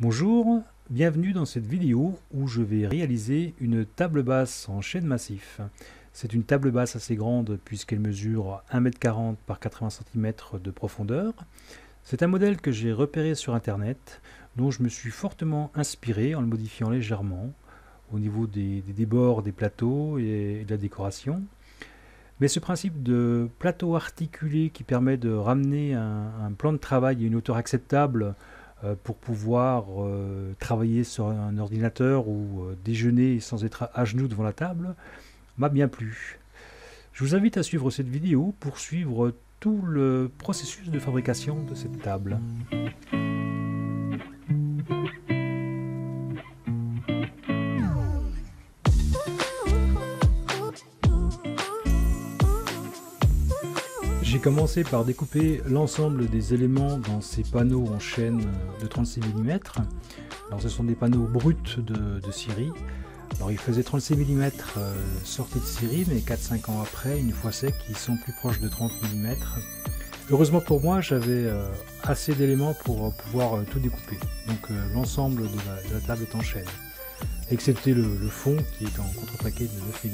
Bonjour, bienvenue dans cette vidéo où je vais réaliser une table basse en chêne massif. C'est une table basse assez grande puisqu'elle mesure 1,40 m par 80 cm de profondeur. C'est un modèle que j'ai repéré sur internet dont je me suis fortement inspiré en le modifiant légèrement au niveau des bords, des plateaux et de la décoration. Mais ce principe de plateau articulé qui permet de ramener un plan de travail à une hauteur acceptable pour pouvoir travailler sur un ordinateur ou déjeuner sans être à genoux devant la table, m'a bien plu. Je vous invite à suivre cette vidéo pour suivre tout le processus de fabrication de cette table. J'ai commencé par découper l'ensemble des éléments dans ces panneaux en chêne de 36 mm. Alors ce sont des panneaux bruts de scierie. Alors ils faisaient 36 mm sortis de scierie, mais 4-5 ans après, une fois secs, ils sont plus proches de 30 mm. Heureusement pour moi, j'avais assez d'éléments pour pouvoir tout découper. Donc l'ensemble de la table est en chêne, excepté le fond qui est en contreplaqué de 9 mm.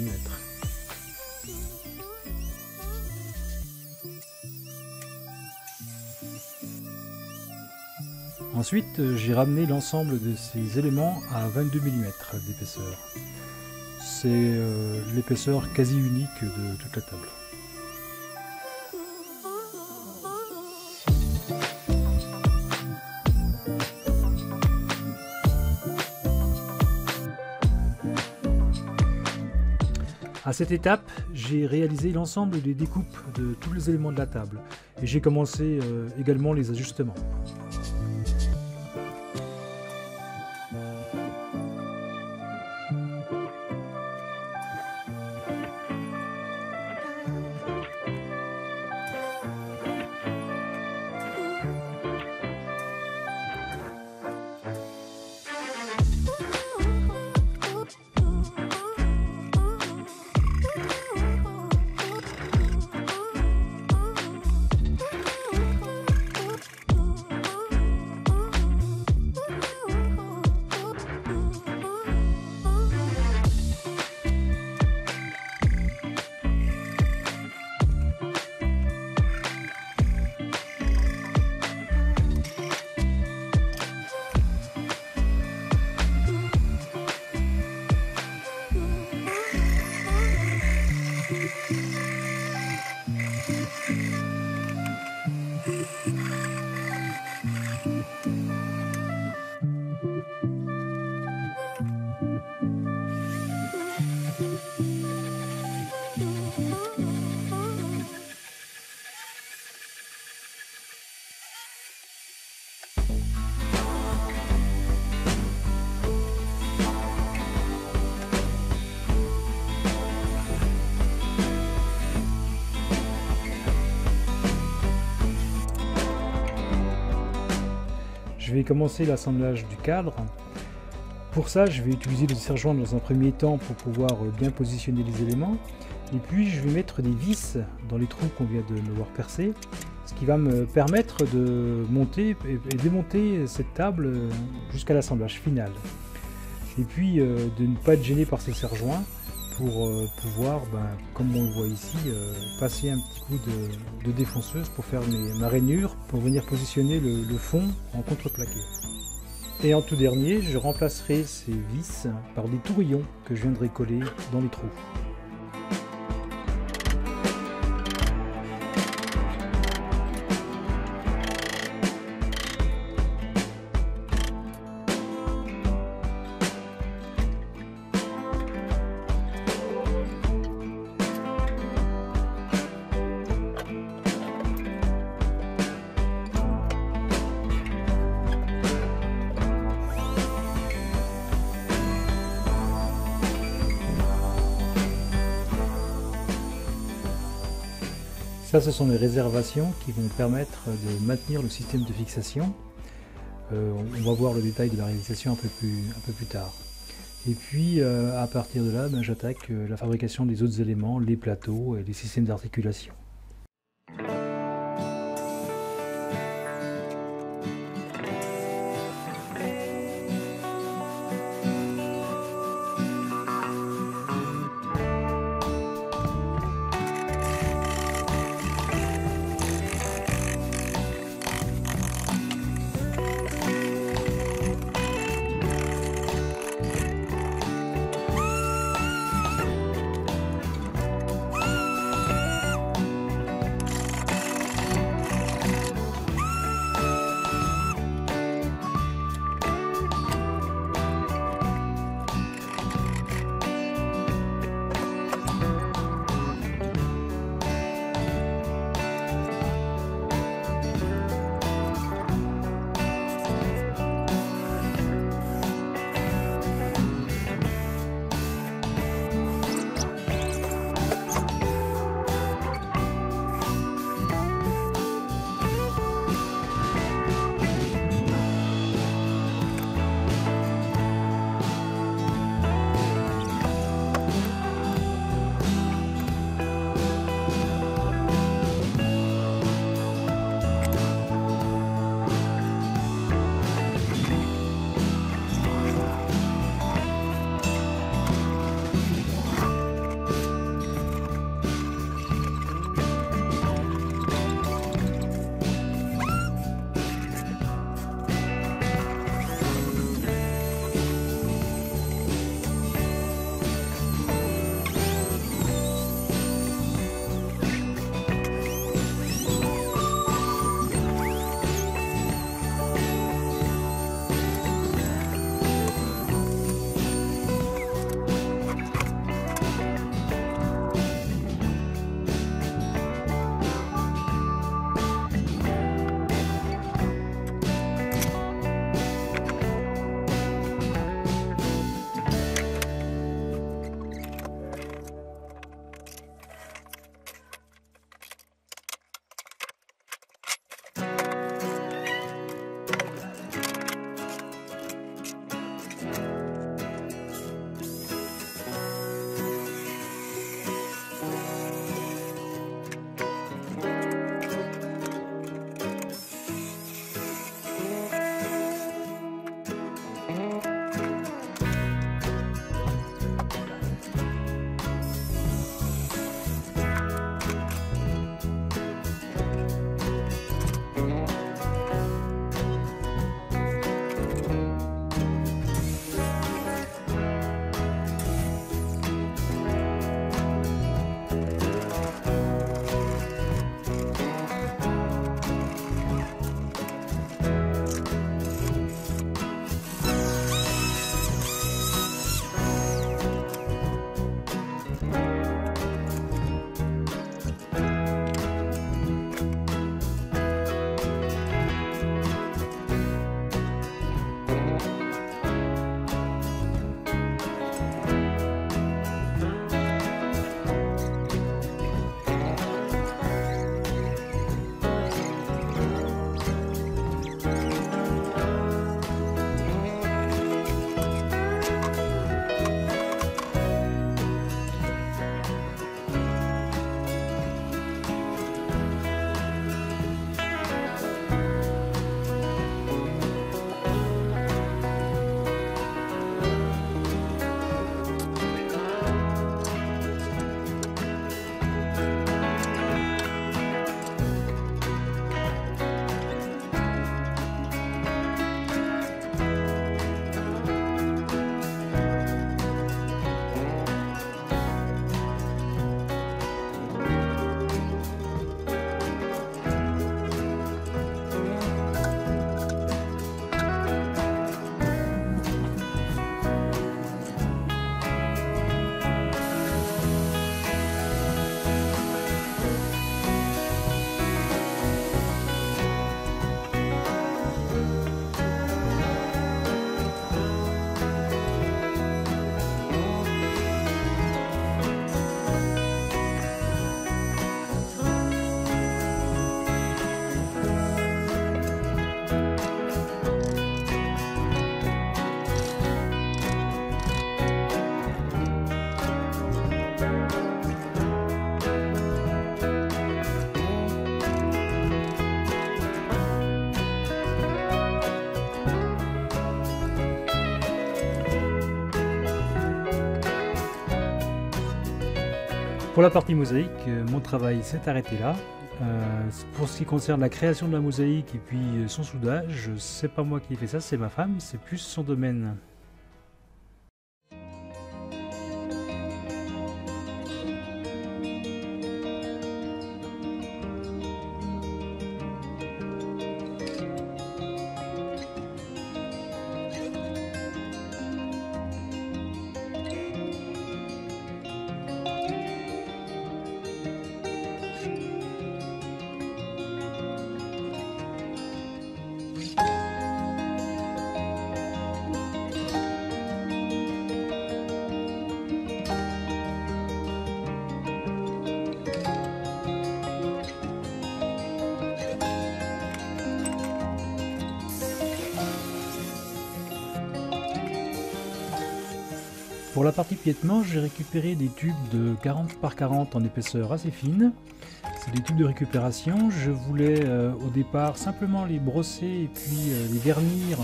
Ensuite, j'ai ramené l'ensemble de ces éléments à 22 mm d'épaisseur. C'est l'épaisseur quasi unique de toute la table. À cette étape, j'ai réalisé l'ensemble des découpes de tous les éléments de la table et j'ai commencé également les ajustements. Je vais commencer l'assemblage du cadre. Pour ça, je vais utiliser le serre-joint dans un premier temps pour pouvoir bien positionner les éléments. Et puis, je vais mettre des vis dans les trous qu'on vient de me voir percer, ce qui va me permettre de monter et démonter cette table jusqu'à l'assemblage final. Et puis, de ne pas être gêné par ces serre-joints pour pouvoir, comme on le voit ici, passer un petit coup de défonceuse pour faire ma rainure, pour venir positionner le fond en contreplaqué. Et en tout dernier, je remplacerai ces vis par des tourillons que je viendrai coller dans les trous. Ça, ce sont les réservations qui vont permettre de maintenir le système de fixation. On va voir le détail de la réalisation un peu plus tard. Et puis à partir de là, j'attaque la fabrication des autres éléments, les plateaux et les systèmes d'articulation. Pour la partie mosaïque, mon travail s'est arrêté là. Pour ce qui concerne la création de la mosaïque et puis son soudage, c'est pas moi qui ai fait ça, c'est ma femme, c'est plus son domaine. Pour la partie piétement, j'ai récupéré des tubes de 40 par 40 en épaisseur assez fine. C'est des tubes de récupération. Je voulais au départ simplement les brosser et puis les vernir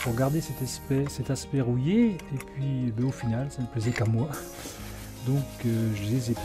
pour garder cet aspect rouillé. Et puis au final, ça ne plaisait qu'à moi. Donc je les ai pas.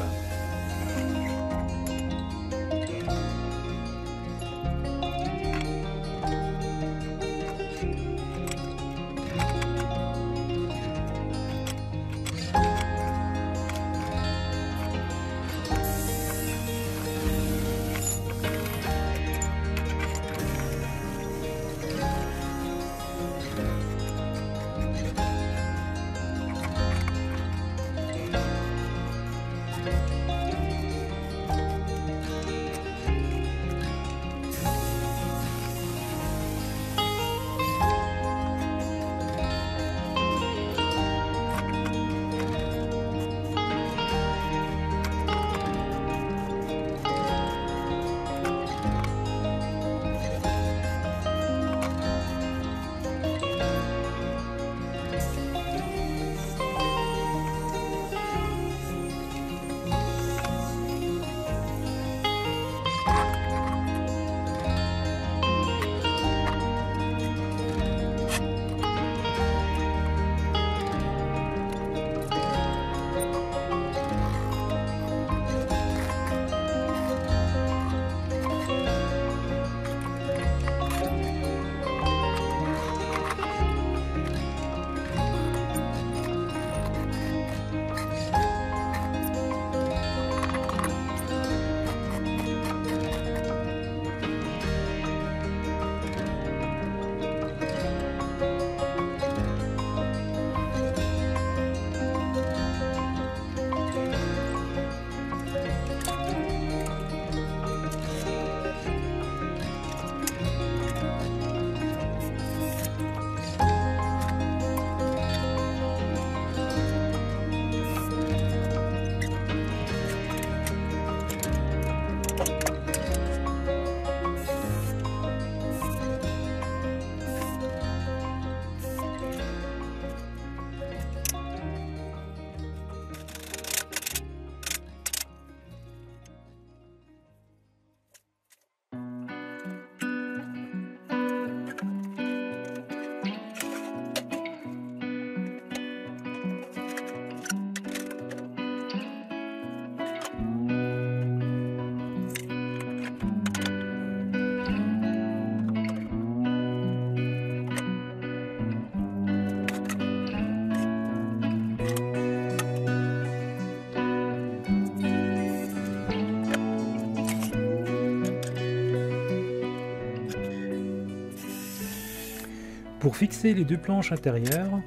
Pour fixer les deux planches intérieures,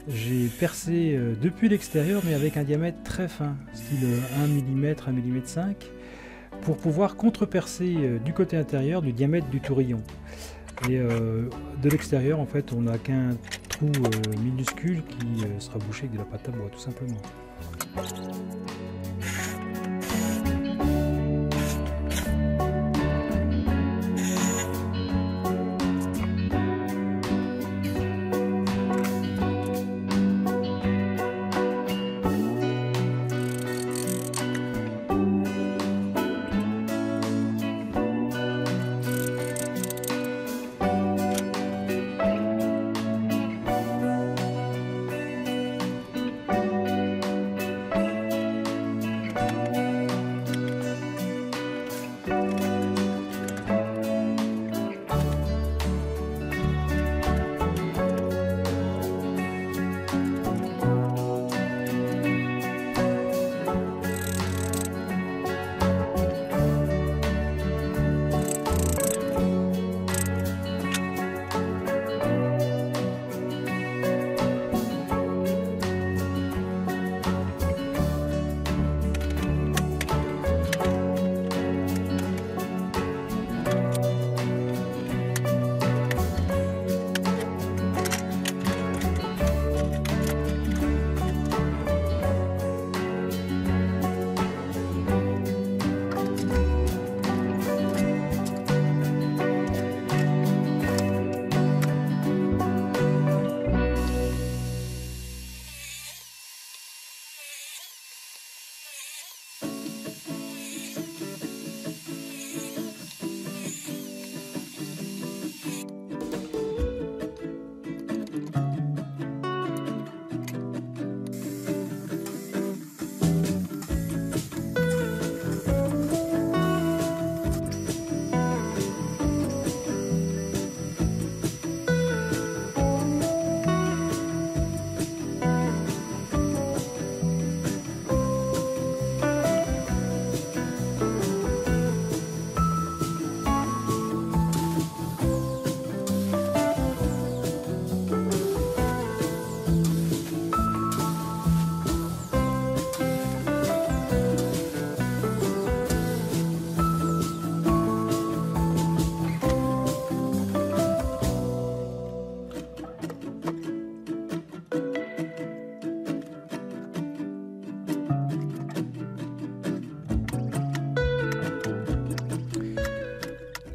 j'ai percé depuis l'extérieur mais avec un diamètre très fin, style 1 mm, 1 mm 5, pour pouvoir contrepercer du côté intérieur du diamètre du tourillon. Et de l'extérieur, en fait, on n'a qu'un trou minuscule qui sera bouché avec de la pâte à bois, tout simplement.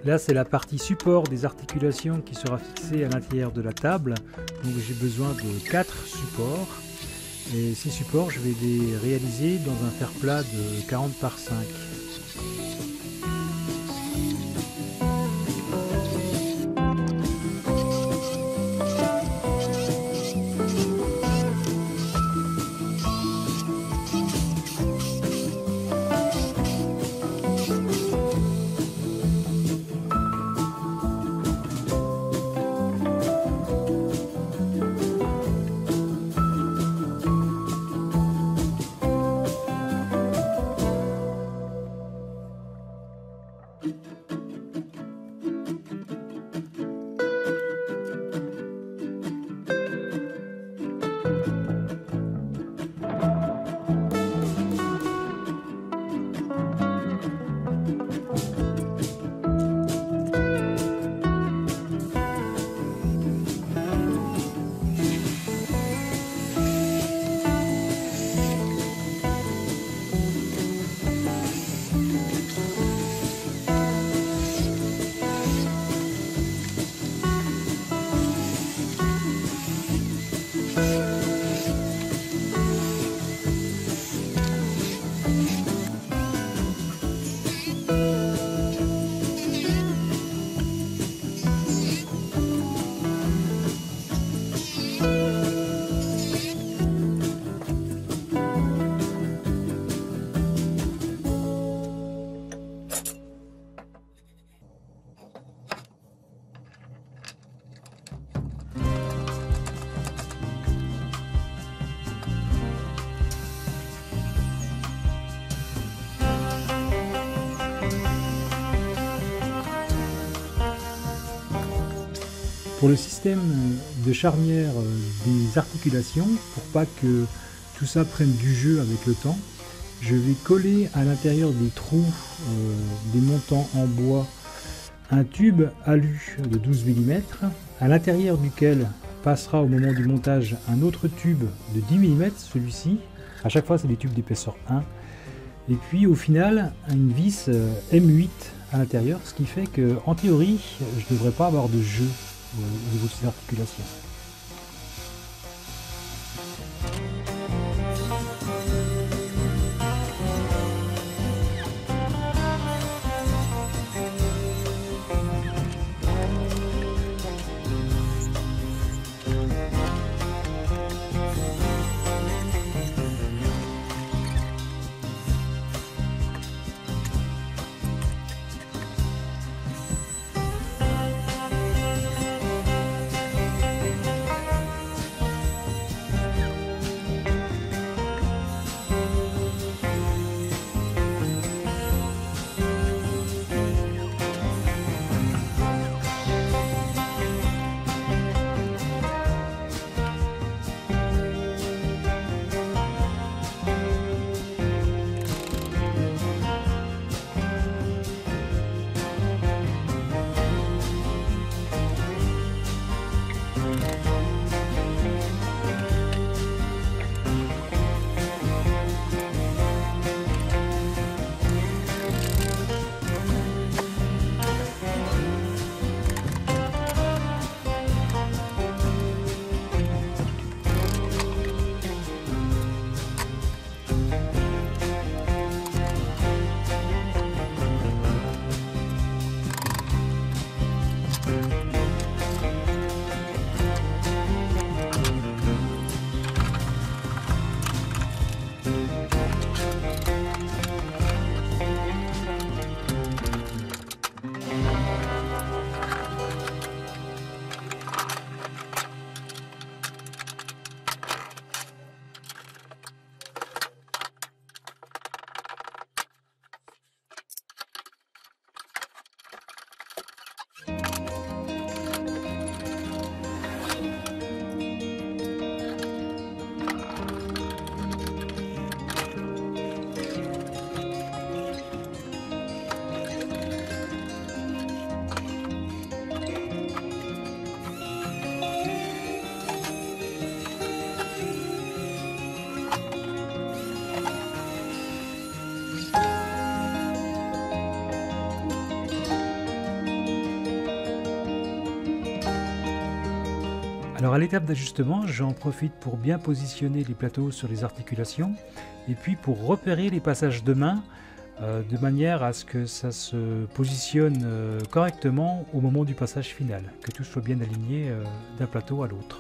Là, c'est la partie support des articulations qui sera fixée à l'intérieur de la table. Donc j'ai besoin de 4 supports. Et ces supports, je vais les réaliser dans un fer plat de 40 par 5. Pour le système de charnière des articulations, pour pas que tout ça prenne du jeu avec le temps, je vais coller à l'intérieur des trous des montants en bois un tube alu de 12 mm, à l'intérieur duquel passera au moment du montage un autre tube de 10 mm, celui-ci. À chaque fois, c'est des tubes d'épaisseur 1. Et puis au final, une vis M8 à l'intérieur, ce qui fait que en théorie, je ne devrais pas avoir de jeu au niveau de ces articulations. Alors à l'étape d'ajustement, j'en profite pour bien positionner les plateaux sur les articulations et puis pour repérer les passages de main de manière à ce que ça se positionne correctement au moment du passage final, que tout soit bien aligné d'un plateau à l'autre.